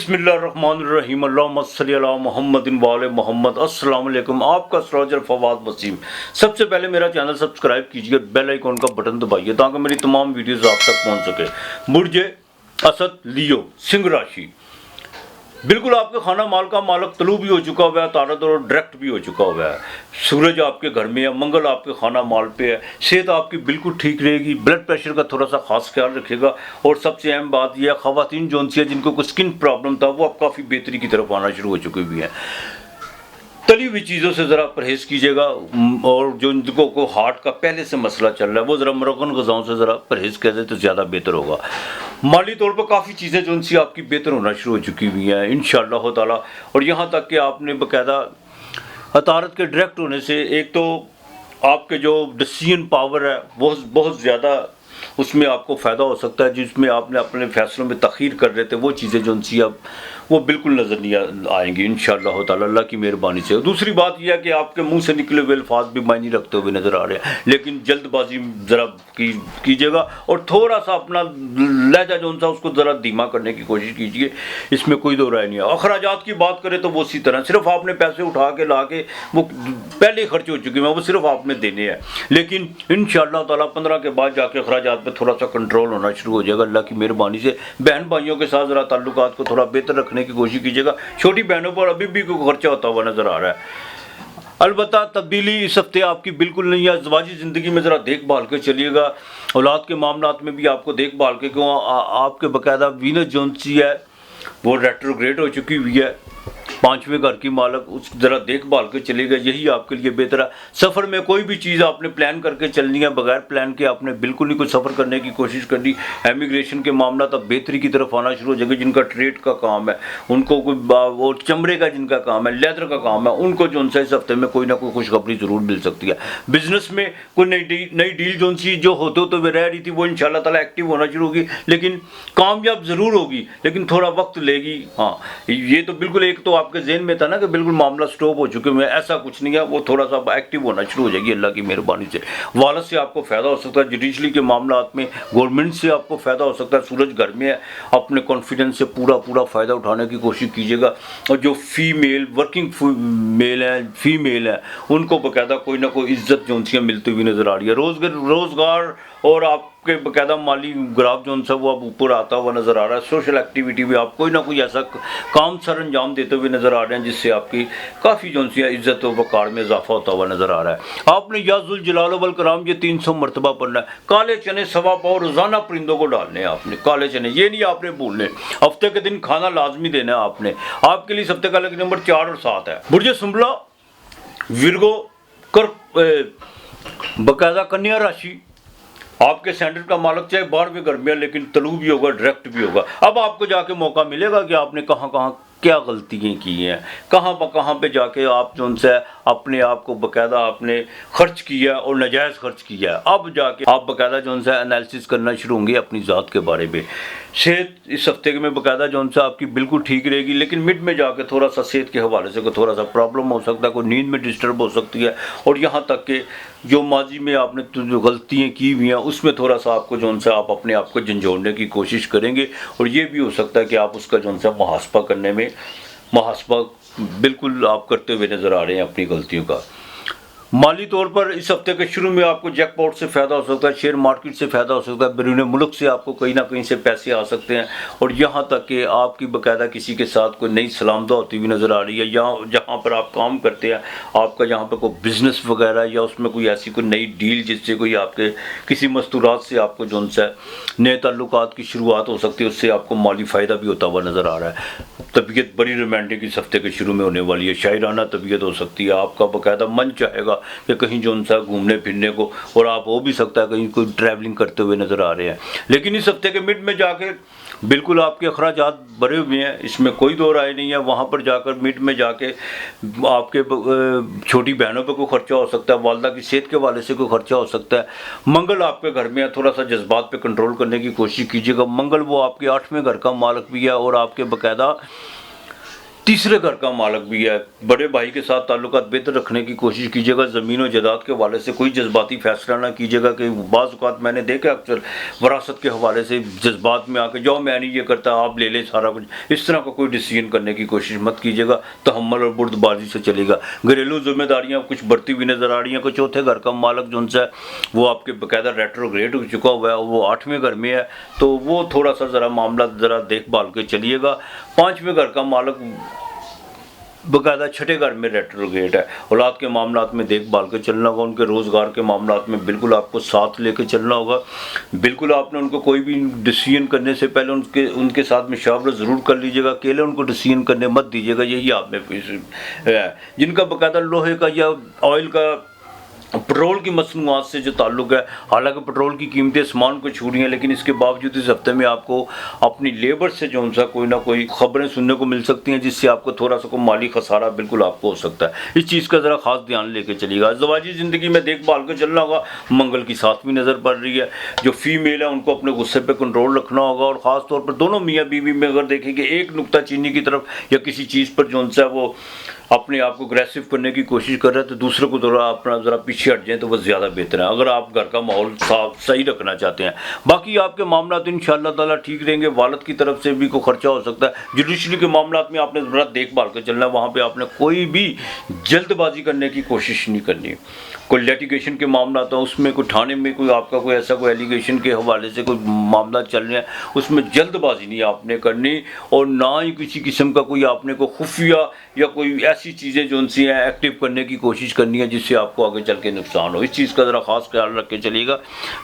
बिस्मिल्लाहिर्रहमानिर्रहीम अल्लाहुम्मा सल्ली अला मुहम्मदिन व आले मुहम्मद। अस्सलाम वालेकुम। आपका सरोजर फवाद वसीम। सबसे पहले मेरा चैनल सब्सक्राइब कीजिए, बेल आइकॉन का बटन दबाइए ताकि मेरी तमाम वीडियोस आप तक पहुंच सके। बुर्ज असद लियो सिंह राशि, बिल्कुल आपके खाना माल का मालक तलू भी हो चुका हुआ है, तारद और डायरेक्ट भी हो चुका हुआ है। सूरज आपके घर में है, मंगल आपके खाना माल पे है, सेहत आपकी बिल्कुल ठीक रहेगी। ब्लड प्रेशर का थोड़ा सा खास ख्याल रखिएगा। और सबसे अहम बात यह है, ख़वातीन जो सी है जिनको कोई स्किन प्रॉब्लम था वो अब काफ़ी बेहतरी की तरफ आना शुरू हो चुकी हुई है। तली हुई चीज़ों से ज़रा परहेज़ कीजिएगा। और जो जिनको को हार्ट का पहले से मसला चल रहा है वो ज़रा मुरगन ग़िज़ाओं से ज़रा परहेज़ कर दे तो ज़्यादा बेहतर होगा। माली तौर पर काफ़ी चीज़ें जो उनसी आपकी बेहतर होना शुरू हो चुकी हुई हैं इंशाअल्लाह ताला। और यहाँ तक कि आपने बाकायदा अतारत के डायरेक्ट होने से एक तो आपके जो डिसीजन पावर है वो बहुत ज़्यादा उसमें आपको फ़ायदा हो सकता है। जिसमें आपने अपने फैसलों में तख़ीर कर रहे थे वो चीज़ें जो उनसी अब वो बिल्कुल नज़र नहीं आएंगी इंशाअल्लाह ताला अल्लाह की मेहरबानी से। दूसरी बात यह है कि आपके मुंह से निकले हुए अल्फाज भी मायने रखते हुए नज़र आ रहे हैं, लेकिन जल्दबाजी ज़रा कीजिएगा और थोड़ा सा अपना लहजा जो उनसा उसको ज़रा धीमा करने की कोशिश कीजिए। इसमें कोई दो राय नहीं है। अखराजात की बात करें तो वो इसी तरह सिर्फ आपने पैसे उठा के ला के वो पहले खर्च हो चुके हैं, वो सिर्फ आपने देने हैं। लेकिन इंशाअल्लाह ताला 15 के बाद जाके अखराजात पे थोड़ा सा कंट्रोल होना शुरू हो जाएगा अल्लाह की मेहरबानी से। बहन भाइयों के साथ ज़रा ताल्लुकात को थोड़ा बेहतर रखने की कोशिश कीजिएगा। छोटी बहनों पर अभी भी कोई खर्चा होता हुआ नजर आ रहा है। अलबत्ता तब्दीली इस हफ्ते आपकी बिल्कुल नहीं है। ज़वाजी ज़िंदगी में ज़रा देखभाल के चलिएगा। औलाद के मामलात में भी आपको देखभाल के, क्यों आपके बाकायदा वीनस जोन सी है वो रेट्रोग्रेड हो चुकी हुई है। 5वें घर की मालक उस ज़रा देखभाल के चलेगा, यही आपके लिए बेहतर है। सफ़र में कोई भी चीज़ आपने प्लान करके चलनी है, बगैर प्लान के आपने बिल्कुल नहीं कोई सफ़र करने की कोशिश करनी। इमिग्रेशन के मामला तब बेहतरी की तरफ आना शुरू हो जाएगा। जिनका ट्रेड का काम है उनको कोई वो चमड़े का जिनका काम है, लेदर का काम है, उनको जो उनसे इस हफ्ते में कोई ना कोई खुशखबरी ज़रूर मिल सकती है। बिजनेस में कोई नई डील जो सी जो होते तो वे रह रही थी वो इंशाल्लाह ताला एक्टिव होना शुरू होगी, लेकिन कामयाब ज़रूर होगी, लेकिन थोड़ा वक्त लेगी। हाँ, ये तो बिल्कुल एक तो आपके ज़हन में था ना कि बिल्कुल मामला स्टॉप हो चुके हैं, ऐसा कुछ नहीं है। वो थोड़ा सा एक्टिव होना शुरू हो जाएगी अल्लाह की मेहरबानी से। वालद से आपको फ़ायदा हो सकता है, जुडिशली के मामलात में गवर्नमेंट से आपको फ़ायदा हो सकता है। सूरज घर में है, अपने कॉन्फिडेंस से पूरा फ़ायदा उठाने की कोशिश कीजिएगा। और जो फीमेल वर्किंग मेल हैं, फीमेल हैं, उनको बाकायदा कोई ना कोई इज्जत जो उनसे मिलती हुई नज़र आ रही है। रोज़गार और आपके बाकायदा माली ग्राफ जो उनसे वो अब ऊपर आता हुआ नज़र आ रहा है। सोशल एक्टिविटी में आप कोई ना कोई ऐसा काम सर अंजाम देते हुए नज़र आ रहे हैं जिससे आपकी काफ़ी जो सी इज्जत व वक़ार में इजाफा होता हुआ नज़र आ रहा है। आपने याजुल जलाल वल कराम ये 300 मरतबा पढ़ना है। काले चने सवा पाव रोज़ाना परिंदों को डालने हैं आपने, काले चने ये नहीं आपने भूलने। हफ्ते के दिन खाना लाजमी देना है आपने। आपके लिए हफ्ते का लकी नंबर 4 और 7 है। बुर्ज सुंबला विरगो कर बाकायदा कन्या राशि, आपके सेंटर का मालक चाहे 12वें घर में है लेकिन तलू भी होगा, डायरेक्ट भी होगा। अब आपको जाके मौका मिलेगा कि आपने कहाँ कहाँ क्या गलतियाँ की हैं, कहाँ पे जाके आप जो उनसे अपने आप को बाकायदा आपने खर्च किया और नाजायज़ खर्च किया है। अब जाके आप बाकायदा जो उनसे एनालिसिस करना शुरू होंगे अपनी ज़ात के बारे में। सेहत इस हफ्ते में बाकायदा जो उनसे आपकी बिल्कुल ठीक रहेगी, लेकिन मिड में जाके थोड़ा सा सेहत के हवाले से थोड़ा सा प्रॉब्लम हो सकता है, कोई नींद में डिस्टर्ब हो सकती है। और यहाँ तक कि जो माजी में आपने जो गलतियाँ की हुई हैं उसमें थोड़ा सा आपको जो उनसे आप अपने आप को झंझोड़ने की कोशिश करेंगे। और ये भी हो सकता है कि आप उसका जो उनसे मुहासबा करने में मुहासबा बिल्कुल आप करते हुए नज़र आ रहे हैं अपनी गलतियों का। माली तौर पर इस हफ्ते के शुरू में आपको जैकपॉट से फ़ायदा हो सकता है, शेयर मार्केट से फ़ायदा हो सकता है, बैरून मुल्क से आपको कहीं ना कहीं से पैसे आ सकते हैं। और यहाँ तक कि आपकी बाकायदा किसी के साथ कोई नई सलामदा होती हुई नज़र आ रही है। जहाँ पर आप काम करते हैं, आपका जहाँ पर कोई बिज़नेस वगैरह या उसमें कोई ऐसी कोई नई डील जिससे कोई आपके किसी मस्तूरात से आपको जो उनसे नए ताल्लुकात की शुरुआत हो सकती है, उससे आपको माली फ़ायदा भी होता हुआ नज़र आ रहा है। तबीयत बड़ी रोमांटिक इस हफ्ते के शुरू में होने वाली है, शायराना तबीयत हो सकती है। आपका बाकायदा मन चाहेगा कि कहीं जो उनसा घूमने फिरने को, और आप हो भी सकता है कहीं कोई ट्रैवलिंग करते हुए नज़र आ रहे हैं। लेकिन इस हफ्ते के मिड में जाके बिल्कुल आपके अखराजात भरे हुए हैं, इसमें कोई दो राय नहीं है। वहाँ पर जाकर मिड में जाके आपके छोटी बहनों पर कोई खर्चा हो सकता है, वालदा की सेहत के वाले से कोई खर्चा हो सकता है। मंगल आपके घर में है, थोड़ा सा जज्बात पे कंट्रोल करने की कोशिश कीजिएगा। मंगल वो आपके 8वें घर का मालक भी है और आपके बाकायदा तीसरे घर का मालिक भी है। बड़े भाई के साथ ताल्लुकात बेहतर रखने की कोशिश कीजिएगा। ज़मीन और जायदाद के हवाले से कोई जज्बाती फैसला ना कीजिएगा कि बाज़ औक़ात मैंने देखा अक्सर वरासत के हवाले से जज्बात में आके जाओ मैं नहीं ये करता आप ले लें सारा कुछ, इस तरह का कोई डिसीजन करने की कोशिश मत कीजिएगा। तहम्मुल और बुर्दबाजी से चलेगा। घरेलू जिम्मेदारियाँ कुछ बढ़ती हुई नज़र आ रही हैं। कोई चौथे घर का मालिक जो उनसे वो आपके बाकायदा रेट्रोग्रेड हो चुका हुआ है, वो 8वें घर में है, तो वो थोड़ा सा ज़रा मामला ज़रा देखभाल के चलिएगा। 5वें घर का मालिक बाकायदा छठे घर में रेट्रोग्रेड है। औलाद के मामलात में देखभाल के चलना होगा। उनके रोज़गार के मामलात में बिल्कुल आपको साथ लेके चलना होगा। बिल्कुल आपने उनको कोई भी डिसीजन करने से पहले उनके साथ मशावरा ज़रूर कर लीजिएगा। अकेले उनको डिसीजन करने मत दीजिएगा। यही आप में है। जिनका बाकायदा लोहे का या ऑयल का पेट्रोल की मसनूआत से जो ताल्लुक़ है, हालांकि पेट्रोल की कीमतें आसमान को छू रही हैं, लेकिन इसके बावजूद इस हफ्ते में आपको अपनी लेबर से जो उनसा कोई ना कोई ख़बरें सुनने को मिल सकती हैं जिससे आपको थोड़ा सा कोई माली खसारा बिल्कुल आपको हो सकता है। इस चीज़ का ज़रा ख़ास ध्यान लेके चलिएगा। ज़वाजी ज़िंदगी में देखभाल के चलना होगा। मंगल की 7वीं नज़र पड़ रही है। जो फीमेल है उनको अपने गुस्से पर कंट्रोल रखना होगा और ख़ास तौर पर दोनों मियाँ बीवी में अगर देखेंगे एक नुक्ता चीनी की तरफ या किसी चीज़ पर जो उनसा वो अपने आप को अग्रेसिव करने की कोशिश कर रहे हैं तो दूसरे को ज़रा पीछे हट जाए तो वह ज़्यादा बेहतर है, अगर आप घर का माहौल साफ सही रखना चाहते हैं। बाकी आपके मामला तो इंशाअल्लाह ताला ठीक रहेंगे। वालिद की तरफ से भी कोई खर्चा हो सकता है। जुडिशरी के मामला में आपने ज़रा देखभाल कर चलना है। वहाँ पर आपने कोई भी जल्दबाजी करने की कोशिश नहीं करनी। कोई लिटिगेशन के मामला था उसमें कोई थाने में कोई आपका कोई ऐसा कोई एलिगेशन के हवाले से कोई मामला चल रहा है, उसमें जल्दबाजी नहीं आपने करनी और ना ही किसी किस्म का कोई आपने को खुफिया या कोई ऐसी चीज़ें जो उनसे हैं एक्टिव करने की कोशिश करनी है जिससे आपको आगे चल के नुकसान हो। इस चीज़ का ज़रा ख़ास ख्याल रख के चलिएगा।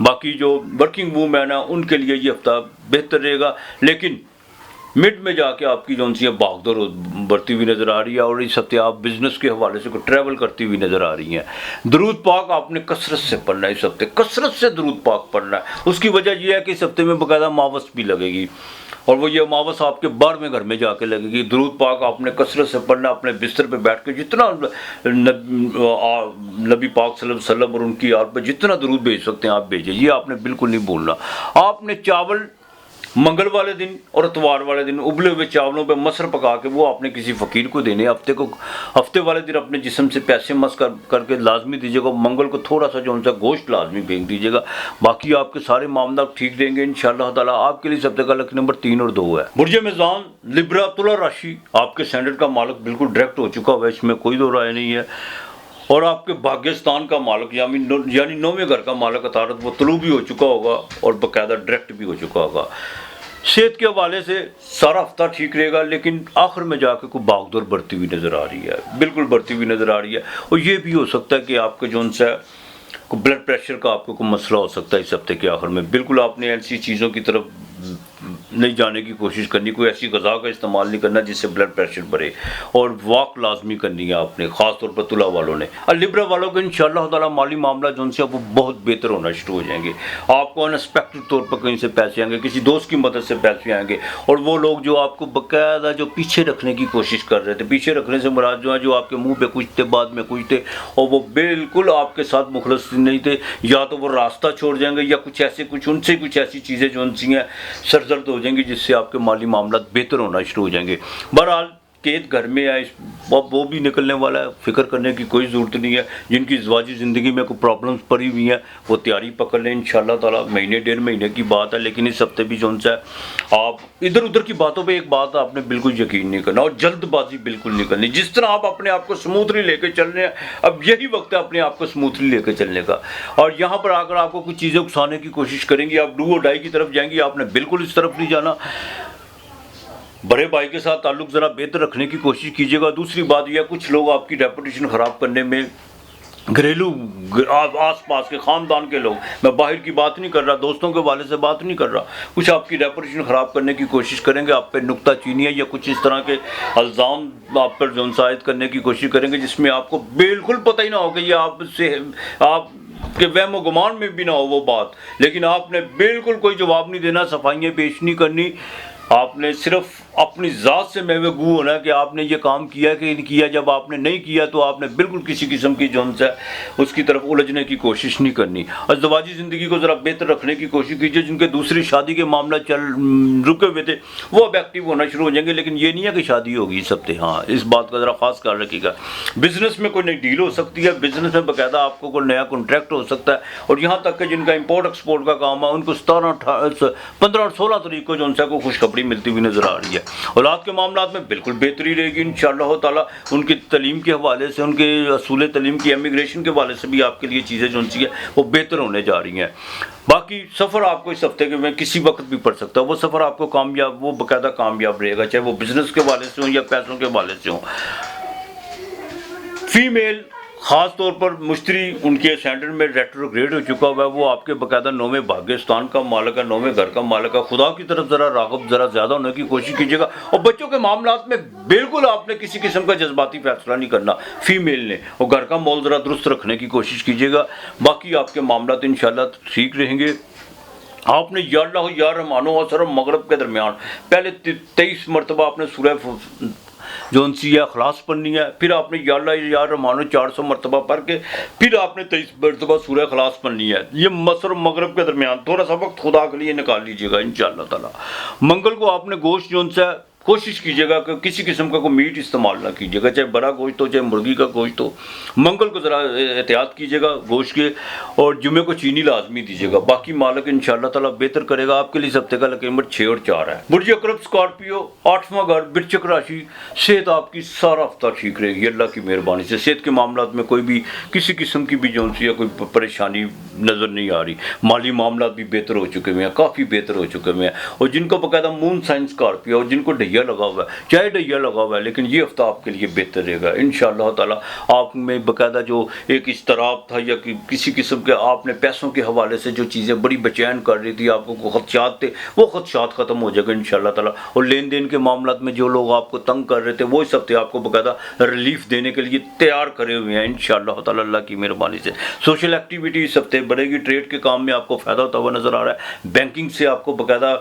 बाकी जो वर्किंग वूमेन है उनके लिए ये हफ्ता बेहतर रहेगा, लेकिन मिड में जाके आपकी जो सी भागदौड़ बढ़ती हुई नज़र आ रही है और इस हफ्ते आप बिज़नेस के हवाले से कोई ट्रैवल करती हुई नज़र आ रही हैं। दरूद पाक आपने कसरत से पढ़ना है। इस हफ्ते कसरत से दरूद पाक पढ़ना है। उसकी वजह यह है कि इस हफ्ते में बाकायदा अमावस भी लगेगी और वो ये अमावस आपके 12वें घर में जाके लगेगी। दरूद पाक आपने कसरत से पढ़ना। अपने बिस्तर पे बैठ के जितना नबी पाक सल्लल्लाहु अलैहि वसल्लम और उनकी याद पर जितना दरूद भेज सकते हैं आप भेजिए। ये आपने बिल्कुल नहीं भूलना। आपने चावल मंगल वाले दिन और इतवार वाले दिन उबले हुए चावलों पे मसर पका के वो आपने किसी फ़कीर को देने। हफ्ते वाले दिन अपने जिस्म से पैसे मस करके लाजमी दीजिएगा। मंगल को थोड़ा सा जो उनका गोश्त लाजमी फेंक दीजिएगा। बाकी आपके सारे मामला ठीक रहेंगे इंशाअल्लाह ताला। आपके लिए हफ्ते का लकी नंबर 3 और 2 है। बुर्ज मेज़ान लिब्रा तुला राशि आपके स्टैंडर्ड का मालिक बिल्कुल डायरेक्ट हो चुका हुआ है, इसमें कोई दो राय नहीं है। और आपके भाग्यस्थान का मालिक यानी 9वें घर का मालिक अतारत वो तलू भी हो चुका होगा और बाकायदा डायरेक्ट भी हो चुका होगा। सेहत के हवाले से सारा हफ्ता ठीक रहेगा, लेकिन आखिर में जाकर कोई भागदौड़ बढ़ती हुई नज़र आ रही है, बिल्कुल बढ़ती हुई नज़र आ रही है। और ये भी हो सकता है कि आपके जो सा कोई ब्लड प्रेशर का आपको कोई मसला हो सकता है इस हफ्ते के आखिर में। बिल्कुल आपने ऐसी चीज़ों की तरफ नहीं जाने की कोशिश करनी, कोई ऐसी ग़ज़ा का इस्तेमाल नहीं करना जिससे ब्लड प्रेशर बढ़े और वॉक लाजमी करनी है आपने, ख़ास तौर पर तुला वालों ने। और लिब्रा वालों के इंशाअल्लाह ताला माली मामला जो उनसे वो बहुत बेहतर होना शुरू हो जाएंगे। आपको अनएक्सपेक्टेड तौर पर कहीं से पैसे आएंगे, किसी दोस्त की मदद से पैसे आएंगे और वो लोग जो आपको बाकायदा जो पीछे रखने की कोशिश कर रहे थे, पीछे रखने से मुराद जो है जो आपके मुँह पर कुछ थे बाद में कुछ थे और वो बिल्कुल आपके साथ मुखलस नहीं थे, या तो वो रास्ता छोड़ जाएंगे या कुछ उनसे कुछ ऐसी चीज़ें जो उनसी हैं सरदर्द हो जाएंगी जिससे आपके माली मामला बेहतर होना शुरू हो जाएंगे। बहरहाल केत घर में है, वो भी निकलने वाला है, फिक्र करने की कोई ज़रूरत नहीं है। जिनकी ज़वाजी ज़िंदगी में कोई प्रॉब्लम्स पड़ी हुई हैं वो तैयारी पकड़ लें इंशाअल्लाह ताला। महीने 1.5 महीने की बात है, लेकिन इस हफ्ते भी जो है आप इधर उधर की बातों पे एक बात आपने बिल्कुल यकीन नहीं करना और जल्दबाजी बिल्कुल नहीं करनी। जिस तरह आप अपने आप को स्मूथली लेके चल रहे हैं, अब यही वक्त है अपने आप को स्मूथली लेके चलने का। और यहाँ पर आकर आपको कुछ चीज़ें उकसाने की कोशिश करेंगी, आप डू और डाई की तरफ जाएंगी, आपने बिल्कुल इस तरफ नहीं जाना। बड़े भाई के साथ ताल्लुक ज़रा बेहतर रखने की कोशिश कीजिएगा। दूसरी बात यह, कुछ लोग आपकी रेपुटेशन ख़राब करने में घरेलू आस पास के ख़ानदान के लोग, मैं बाहर की बात नहीं कर रहा, दोस्तों के वाले से बात नहीं कर रहा, कुछ आपकी रेपुटेशन ख़राब करने की कोशिश करेंगे, आप पे नुक्ता चीनी है या कुछ इस तरह के इल्ज़ाम आप पर जोनसायद करने की कोशिश करेंगे जिसमें आपको बिल्कुल पता ही ना हो कि ये आप के वहम गुमान में भी ना हो वो बात, लेकिन आपने बिल्कुल कोई जवाब नहीं देना, सफाइयाँ पेश नहीं करनी। आपने सिर्फ अपनी ज़ात से महवे गू होना कि आपने ये काम किया कि नहीं किया। जब आपने नहीं किया तो आपने बिल्कुल किसी किस्म की जो है उसकी तरफ उलझने की कोशिश नहीं करनी। अज़दवाजी ज़िंदगी को ज़रा बेहतर रखने की कोशिश कीजिए। जिनके दूसरी शादी के मामला रुके हुए थे वो अब एक्टिव होना शुरू हो जाएंगे, लेकिन ये नहीं है कि शादी होगी इस हफ्ते। हाँ, इस बात का ज़रा खास ख्याल रखिएगा। बिजनेस में कोई नई डील हो सकती है, बिजनेस में बाकायदा आपको कोई नया कॉन्ट्रैक्ट हो सकता है। और यहाँ तक कि जिनका इंपोर्ट एक्सपोर्ट का काम है उनको 15 और 16 तारीख को जो उनसे को खुशखबरी मिलती हुई नजर आ रही है। औलाद के मामला में बिल्कुल बेहतरी रहेगी इंशाअल्लाह ताला। उनकी तलीम के हवाले से, उनके असूल तलीम की इमिग्रेशन के हवाले से भी आपके लिए चीज़ें जो सी है वो बेहतर होने जा रही हैं। बाकी सफ़र आपको इस हफ्ते के में किसी वक्त भी पड़ सकता है। वो सफ़र आपको कामयाब, वो बाकायदा कामयाब रहेगा, चाहे वो बिजनेस के हवाले से हो या पैसों के हवाले से हो। फीमेल ख़ास तौर पर मुश्तरी उनके असेंडेंट में रेट्रोग्रेड हो चुका हुआ है। वो आपके बाकायदा 9वें भाग्यस्थान का मालिक है, 9वें घर का मालिक है। खुदा की तरफ ज़रा राग़ब ज़रा ज़्यादा होने की कोशिश कीजिएगा। और बच्चों के मामलात में बिल्कुल आपने किसी किस्म का जज्बाती फैसला नहीं करना फीमेल ने, और घर का माहौल ज़रा दुरुस्त रखने की कोशिश कीजिएगा। बाकी आपके मामलात इंशाअल्लाह ठीक रहेंगे। आपने या अल्लाह या रहमानो असर मगरब के दरमियान पहले 23 मरतबा आपने सूरह जोन सी है खलास पढ़नी है। फिर आपने या अल्लाह या रहमानो 400 मरतबा पढ़ के फिर आपने 23 मरतबा सूरह खलास पढ़नी है। ये मसर मगरब के दरमियान थोड़ा सा वक्त खुदा के लिए निकाल लीजिएगा इंशाअल्लाह ताला। मंगल को आपने गोश्त जोन सा कोशिश कीजिएगा कि किसी किस्म का कोई मीट इस्तेमाल ना कीजिएगा, चाहे बड़ा गोश्त हो चाहे मुर्गी का गोश्त हो। मंगल को ज़रा एहतियात कीजिएगा गोश्त के, और जुमे को चीनी लाजमी दीजिएगा। बाकी मालिक इंशाअल्लाह ताला बेहतर करेगा आपके लिए। इस हफ्ते का लकी नंबर 6 और 4 है। बुर्ज अकरब स्कॉर्पियो 8वां घर वृश्चिक राशि। सेहत आपकी सारा हफ्ता ठीक रहेगी अल्लाह की मेहरबानी से। सेहत के मामला में कोई भी किसी किस्म की भी जो सी है कोई परेशानी नज़र नहीं आ रही। माली मामला भी बेहतर हो चुके हुए हैं, काफ़ी बेहतर हो चुके हुए हैं। और जिनको बाकायदा मून साइन स्कॉर्पियो और जिनको ढैया लगा हुआ है, चाहे ढैया लगा हुआ है, लेकिन ये हफ्ता आपके लिए बेहतर रहेगा इंशाअल्लाह ताला। आप में बाकायदा जो एक इस्तराब था या किसी किस्म के आपने पैसों के हवाले से जो चीज़ें बड़ी बेचैन कर रही थी, आपको खदशात थे, वो खदशात ख़त्म हो जाएगा इंशाअल्लाह ताला। और लेन देन के मामला में जो लोग आपको तंग कर रहे थे वो इस हफ्ते आपको बाकायदा रिलीफ देने के लिए तैयार करे हुए हैं इंशाअल्लाह ताला अल्लाह की मेहरबानी से। सोशल एक्टिविटी इस हफ्ते बढ़ेगी। ट्रेड के काम में आपको फ़ायदा होता हुआ नज़र आ रहा है। बैंकिंग से आपको बाकायदा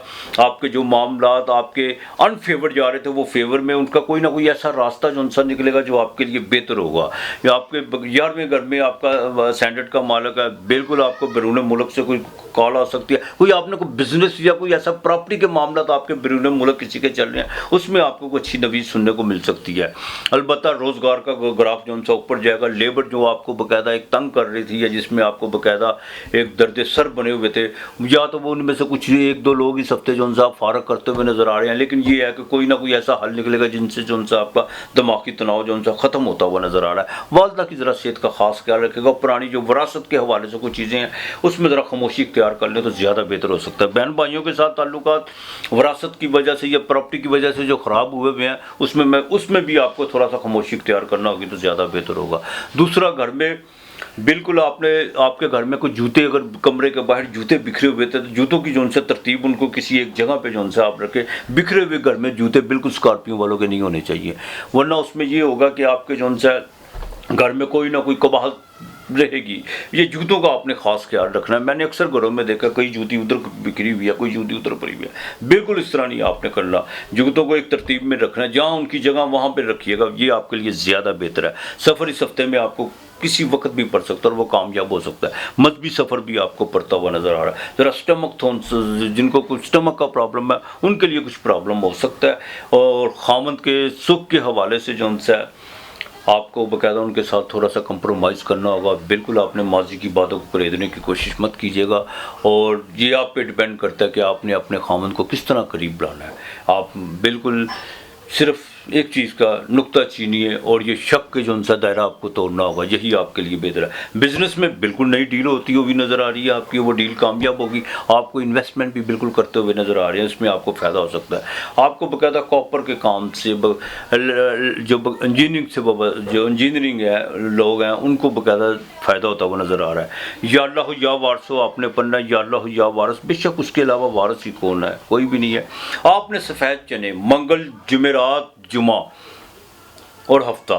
आपके जो मामला आपके अनफेवर जा रहे थे वो फेवर में, उनका कोई ना कोई ऐसा रास्ता जो उनसा निकलेगा जो आपके लिए बेहतर होगा। या आपके 11वें घर में आपका सैंडर्ड का मालिक है, बिल्कुल आपको बैरून मुल्क से कोई कॉल आ सकती है। कोई आपने कोई बिजनेस या कोई ऐसा प्रॉपर्टी के मामला तो आपके बैरून मुल्क किसी के चल रहे हैं, उसमें आपको कोई अच्छी नवीज सुनने को मिल सकती है। अलबत्ता रोज़गार का ग्राफ जो उनसा ऊपर जाएगा। लेबर जो आपको बाकायदा एक तंग कर रही थी या जिसमें आपको बाकायदा एक दर्द सर बने हुए थे, या तो वो उनमें से कुछ 1-2 लोग इस हफ्ते जो उनसा फारग करते हुए नजर आ रहे हैं। लेकिन ये है कि कोई ना कोई ऐसा हल निकलेगा जिनसे जो उनसे आपका दिमागी तनाव जो उनसे ख़त्म होता हुआ नजर आ रहा है। वालदा की ज़रा सेहत का खास ख्याल रखेगा। पुरानी जो विरासत के हवाले से कुछ चीज़ें हैं उसमें ज़रा खामोशी इख्तियार कर लें तो ज़्यादा बेहतर हो सकता है। बहन भाइयों के साथ ताल्लुकात विरासत की वजह से या प्रॉपर्टी की वजह से जो ख़राब हुए हुए हैं उसमें भी आपको थोड़ा सा खामोशी इख्तियार करना होगी तो ज़्यादा बेहतर होगा। दूसरा, घर में बिल्कुल आपके घर में कोई जूते, अगर कमरे के बाहर जूते बिखरे हुए थे तो जूतों की जो उनसे तरतीब उनको किसी एक जगह पे जो उनसे आप रखें। बिखरे हुए घर में जूते बिल्कुल स्कॉर्पियो वालों के नहीं होने चाहिए, वरना उसमें ये होगा कि आपके जो उनसे घर में कोई ना कोई कबाहत रहेगी। ये जूतों का आपने खास ख्याल रखना है। मैंने अक्सर घरों में देखा कई जूती उधर बिखरी हुई है, कोई जूती उधर पड़ी हुई है। बिल्कुल इस तरह नहीं आपने करना। जूतों को एक तरतीब में रखना है, जहाँ उनकी जगह वहाँ पर रखिएगा, ये आपके लिए ज़्यादा बेहतर है। सफ़र इस हफ्ते में आपको किसी वक्त भी पड़ सकता है और वो कामयाब हो सकता है। मजहबी सफ़र भी आपको पड़ता हुआ नज़र आ रहा है। ज़रा स्टमक जिनको कुछ स्टमक का प्रॉब्लम है उनके लिए कुछ प्रॉब्लम हो सकता है। और खामद के सुख के हवाले से जो उनसे आपको बाकायदा उनके साथ थोड़ा सा कंप्रोमाइज़ करना होगा। बिल्कुल आपने माजी की बातों को खरीदने की कोशिश मत कीजिएगा। और ये आप पे डिपेंड करता है कि आपने अपने खामद को किस तरह करीब लाना है। आप बिल्कुल सिर्फ एक चीज़ का नुक्ता चीनिए और ये शक के जो उनसा दायरा आपको तोड़ना होगा, यही आपके लिए बेहतर है। बिजनेस में बिल्कुल नई डील होती हुई नज़र आ रही है आपकी, वो डील कामयाब होगी। आपको इन्वेस्टमेंट भी बिल्कुल करते हुए नज़र आ रहे हैं, इसमें आपको फ़ायदा हो सकता है। आपको बाकायदा कॉपर के काम से जो इंजीनियरिंग है लोग हैं उनको बाकायदा फ़ायदा होता हुआ नज़र आ रहा है। या अल्लाह या वारसो आपने पढ़ना, या अल्लाह या वारस, बेशक उसके अलावा वारस ही कौन है, कोई भी नहीं है। आपने सफ़ेद चने मंगल जुमेरात जुमा और हफ्ता,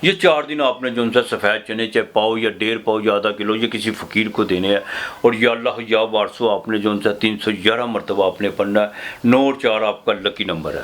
ये 4 दिन आपने जो उनसे सफ़ेद चने चाहे पाव या 1.5 पाव या आधा किलो ये किसी फ़कीर को देने हैं। और या अल्लाह या वारसो आपने जो उनसे 311 मरतबा आपने पढ़ना है। 9 और 4 आपका लकी नंबर है।